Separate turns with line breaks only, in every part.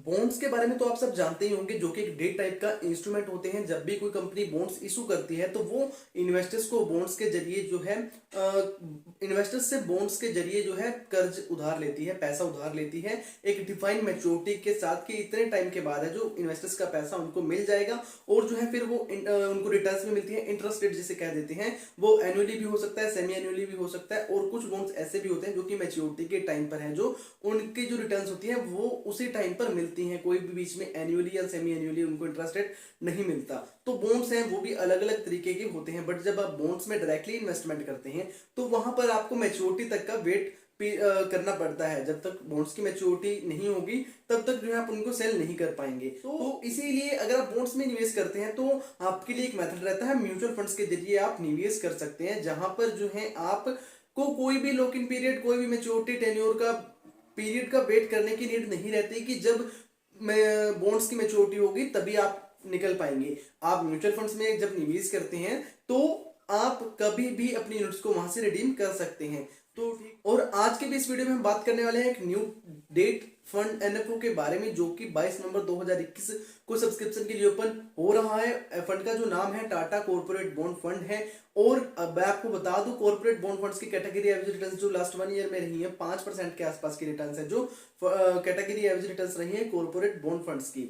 Bonds के बारे में तो आप सब जानते ही होंगे, जो कि एक डेट टाइप का इंस्ट्रूमेंट होते हैं। जब भी कोई कंपनी बॉन्ड्स इशू करती है तो वो इन्वेस्टर्स को बॉन्ड्स के जरिए जो है इन्वेस्टर्स से बॉन्ड्स के जरिए जो है कर्ज उधार लेती है, पैसा उधार लेती है एक डिफाइंड मैच्योरिटी के साथ कि इतने टाइम के बाद है जो इन्वेस्टर्स का पैसा उनको मिल जाएगा और जो है फिर वो उनको रिटर्न्स में मिलती है। इंटरेस्ट रेट जिसे कह देते हैं, वो एनुअली भी हो सकता है, सेमी एनुअली भी हो सकता है, और कुछ बॉन्ड्स ऐसे भी होते हैं जो कि मैच्योरिटी के टाइम पर है, जो उनकी जो रिटर्न्स होती है वो उसी टाइम पर मिलती हैं, कोई भी बीच में एनुअली या सेमी एनुअली उनको इंटरेस्ट रेट नहीं मिलता। तो बॉन्ड्स हैं वो भी अलग अलग तरीके के होते हैं, बट जब आप बॉन्ड्स में डायरेक्टली इन्वेस्टमेंट करते हैं तो वहां पर आपको मैच्योरिटी तक का वेट करना पड़ता है। जब तक बॉन्ड्स की मैच्योरिटी नहीं होगी तब तक जो है आप उनको सेल नहीं कर पाएंगे। तो इसीलिए अगर आप बॉन्ड्स में निवेश करते हैं तो आपके लिए एक मेथड रहता है, म्यूचुअल फंड्स के जरिए आप निवेश कर सकते हैं, जहां पर जो है आप को कोई भी लॉक इन पीरियड, कोई भी मैच्योरिटी टेन्योर का पीरियड का वेट करने की नीड नहीं रहती कि जब बॉन्ड्स की मैच्योरिटी होगी तभी आप निकल पाएंगे। आप म्यूचुअल फंड्स में जब निवेश करते हैं तो आप कभी भी अपनी यूनिट्स को वहां से रिडीम कर सकते हैं। तो ठीक, और आज के भी इस वीडियो में हम बात करने वाले हैं एक न्यू डेट फंड एनएफओ के बारे में, जो कि 22 नवंबर 2021 को सब्सक्रिप्शन के लिए ओपन हो रहा है। फंड का जो नाम है टाटा कॉर्पोरेट बॉन्ड फंड है। और अब मैं आपको बता दूं, कॉर्पोरेट बॉन्ड फंड्स की कैटेगरी एवरेज रिटर्न्स जो लास्ट 1 ईयर में रही है 5% के आसपास की रिटर्न्स है, जो कैटेगरी एवरेज रिटर्न्स रही है कॉर्पोरेट बॉन्ड फंड्स की।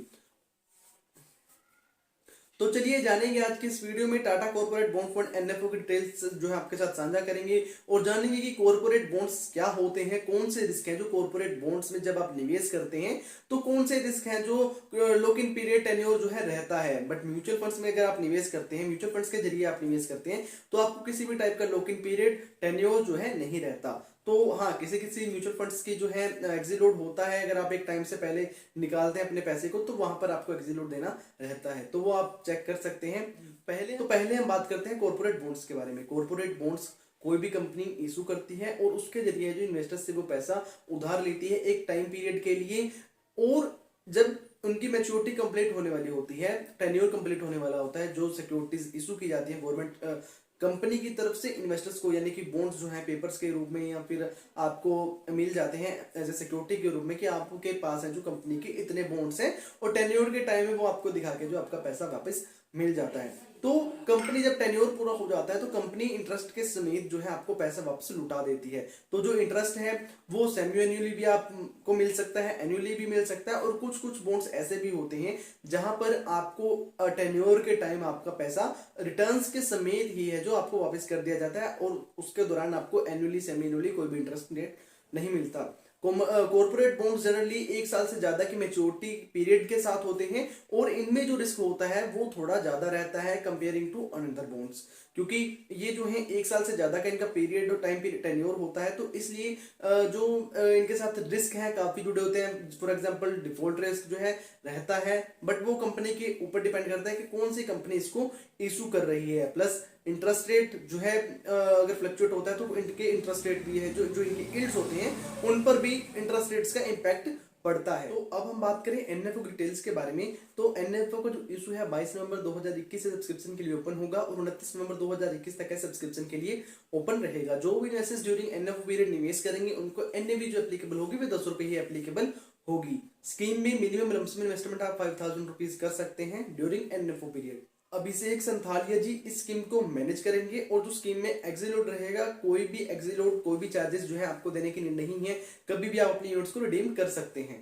तो चलिए जानेंगे आज की इस वीडियो में Tata corporate bond fund NFO की डिटेल्स जो है आपके साथ साझा करेंगे, और जानेंगे कि कॉर्पोरेट बॉन्ड्स क्या होते हैं, कौन से रिस्क हैं जो कॉर्पोरेट बॉन्ड्स में जब आप निवेश करते हैं, तो कौन से रिस्क हैं जो लॉक इन पीरियड टेन्योर जो है रहता है। बट म्यूचुअल फंड्स में अगर आप निवेश करते हैं, म्यूचुअल फंड्स के जरिए आप निवेश करते हैं, तो आपको किसी भी टाइप का लॉक इन पीरियड टेन्योर जो है नहीं रहता। तो हाँ, किसी किसी म्यूचुअल फंड्स की जो है एग्जिट होता है, अगर आप एक टाइम से पहले निकालते हैं अपने पैसे को तो वहां पर आपको एग्जिट देना रहता है, तो वो आप चेक कर सकते हैं। पहले हम बात करते हैं कॉर्पोरेट बॉन्ड्स के बारे में। कॉर्पोरेट बॉन्ड्स कोई भी कंपनी इशू करती है और उसके जरिए जो इन्वेस्टर्स से वो पैसा उधार लेती है एक टाइम पीरियड के लिए, और जब उनकी मैच्योरिटी कंप्लीट होने वाली होती है, टेन्योर कंप्लीट होने वाला होता है, जो सिक्योरिटीज इशू की जाती है गवर्नमेंट कंपनी की तरफ से इन्वेस्टर्स को, यानी कि बॉन्ड्स जो है पेपर्स के रूप में या फिर आपको मिल जाते हैं एज ए सिक्योरिटी के रूप में कि आपके पास है जो कंपनी के इतने बॉन्ड्स हैं, और टेन्योर के टाइम में वो आपको दिखा के जो आपका पैसा वापस मिल जाता है। तो कंपनी जब टेन्योर पूरा हो जाता है तो कंपनी इंटरेस्ट के समेत जो है आपको पैसा वापस लुटा देती है। तो जो इंटरेस्ट है वो सेमी एनुअली भी आपको मिल सकता है, एनुअली भी मिल सकता है, और कुछ कुछ बॉन्ड्स ऐसे भी होते हैं जहां पर आपको टेन्योर के टाइम आपका पैसा रिटर्न्स के समेत ही है जो आपको वापस कर दिया जाता है, और उसके दौरान आपको एनुअली सेमी एनुअली कोई भी इंटरेस्ट रेट नहीं मिलता। कॉर्पोरेट बॉन्ड्स जनरली 1 साल से ज्यादा की मैच्योरिटी पीरियड के साथ होते हैं, और इनमें जो रिस्क होता है वो थोड़ा ज्यादा रहता है कंपेयरिंग टू अनदर बॉन्ड्स, क्योंकि ये जो है 1 साल से ज्यादा का इनका पीरियड और टाइम पीरियड टेन्योर होता है, तो इसलिए जो इनके साथ रिस्क है काफी जुड़े होते हैं। फॉर एग्जांपल डिफॉल्ट रिस्क जो है रहता है, बट वो कंपनी के ऊपर डिपेंड करता है कि कौन सी कंपनी इसको इशू कर रही है। प्लस इंटरेस्ट रेट जो है अगर फ्लक्चुएट होता है तो इनके इंटरेस्ट रेट भी है, जो जो इनके यील्ड्स होते हैं उन पर भी इंटरेस्ट रेट्स का इम्पैक्ट पड़ता है। तो अब हम बात करें एनएफओ डिटेल्स के बारे में। तो एनएफओ का जो इशू है 22 नवंबर 2021 से सब्सक्रिप्शन के लिए ओपन होगा, और 29 नवंबर 2021 तक है सब्सक्रिप्शन के लिए ओपन रहेगा। जो भी इन्वेस्टर्स ड्यूरिंग एनएफओ पीरियड निवेश करेंगे उनको एनएवी जो एप्लीकेबल होगी वो 10 रुपए ही एप्लीकेबल होगी। स्कीम में मिनिमम लमसम इन्वेस्टमेंट आप 5000 रुपीज कर सकते हैं ड्यूरिंग एनएफओ पीरियड। अभिषेक संथालिया जी इस स्कीम को मैनेज करेंगे, और जो स्कीम में एग्जिलोड रहेगा, कोई भी एग्जिलोड कोई भी चार्जेस जो है आपको देने की नहीं है, कभी भी आप अपनी यूनिट्स को रिडीम कर सकते हैं।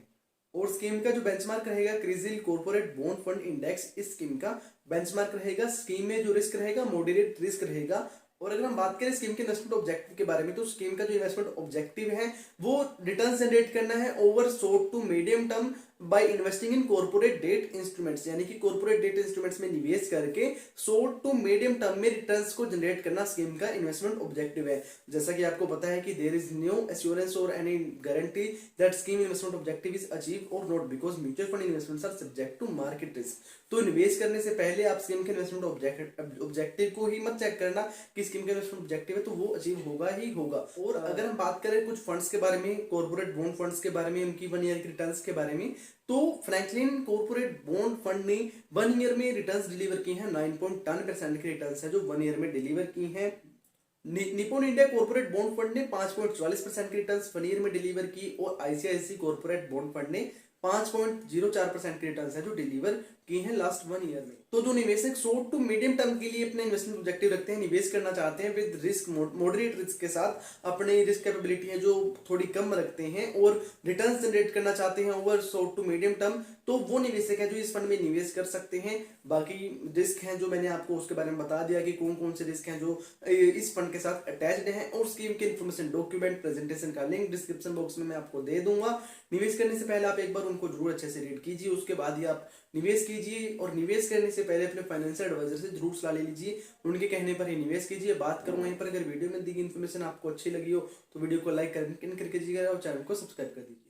और स्कीम का जो बेंचमार्क रहेगा क्रिजिल कॉर्पोरेट बॉन्ड फंड इंडेक्स, इस स्कीम का बेंचमार्क रहेगा। स्कीम में जो रिस्क रहेगा मॉडरेट रिस्क रहेगा। और अगर हम बात करें स्कीम के इन्वेस्टमेंट ऑब्जेक्टिव के बारे में, तो स्कीम का जो इन्वेस्टमेंट ऑब्जेक्टिव है वो रिटर्न जनरेट करना है over short to medium term by investing in corporate debt instruments, यानी कि कॉर्पोरेट डेट इंस्ट्रूमेंट्स में निवेश करके शॉर्ट टू मीडियम टर्म में रिटर्न्स को जनरेट करना स्कीम का इन्वेस्टमेंट ऑब्जेक्टिव है। जैसा कि आपको पता है कि देयर इज नो एश्योरेंस और any guarantee that scheme investment objective is achieve और not, because mutual fund investments are subject to market risk. तो निवेश करने से पहले आप स्कीम के इन्वेस्टमेंट ऑब्जेक्टिव को ही मत चेक करना कि स्कीम का इन्वेस्टमेंट ऑब्जेक्टिव है तो वो अचीव होगा ही होगा। और अगर हम बात करें कुछ फंड्स के बारे में, कॉर्पोरेट बॉन्ड फंड्स के बारे में, उनकी 1 ईयर की रिटर्न्स के बारे में, तो फ्रैंकलिन कॉर्पोरेट बॉन्ड फंड ने 1 ईयर में रिटर्न्स डिलीवर की हैं। 9.10% की रिटर्न्स है जो 1 ईयर में डिलीवर की हैं। Nippon India corporate bond fund ने 5.44% की रिटर्न्स 1 ईयर में डिलीवर की, और आईसीआईसी कॉर्पोरेट बॉन्ड फंड ने 5.04% के रिटर्न है जो डिलीवर किए हैं लास्ट 1 ईयर में। तो जो निवेशक शॉर्ट टू मीडियम टर्म के लिए अपने इन्वेस्टमेंट ऑब्जेक्टिव रखते हैं, निवेश करना चाहते हैं विद रिस्क, मॉडरेट रिस्क के साथ, अपने रिस्क कैपेबिलिटी है जो थोड़ी कम रखते हैं और रिटर्न जनरेट करना चाहते हैं over short to medium term, तो वो निवेशक है जो इस फंड में निवेश कर सकते हैं। बाकी रिस्क हैं जो मैंने आपको उसके बारे में बता दिया कि कौन कौन से रिस्क हैं जो इस फंड के साथ अटैच्ड हैं, और स्कीम के इन्फॉर्मेशन डॉक्यूमेंट प्रेजेंटेशन का लिंक डिस्क्रिप्शन बॉक्स में मैं आपको दे दूंगा। निवेश करने से पहले आप एक बार उनको जरूर अच्छे से रीड कीजिए, उसके बाद ही आप निवेश कीजिए। और निवेश करने से पहले अपने फाइनेंशियल एडवाइजर से जरूर सलाह ले लीजिए, उनके कहने पर ही निवेश कीजिए। बात करूं वहीं पर, अगर वीडियो में दी गई इन्फॉर्मेशन आपको अच्छी लगी हो तो वीडियो को लाइक करके कीजिएगा और चैनल को सब्सक्राइब कर दीजिए।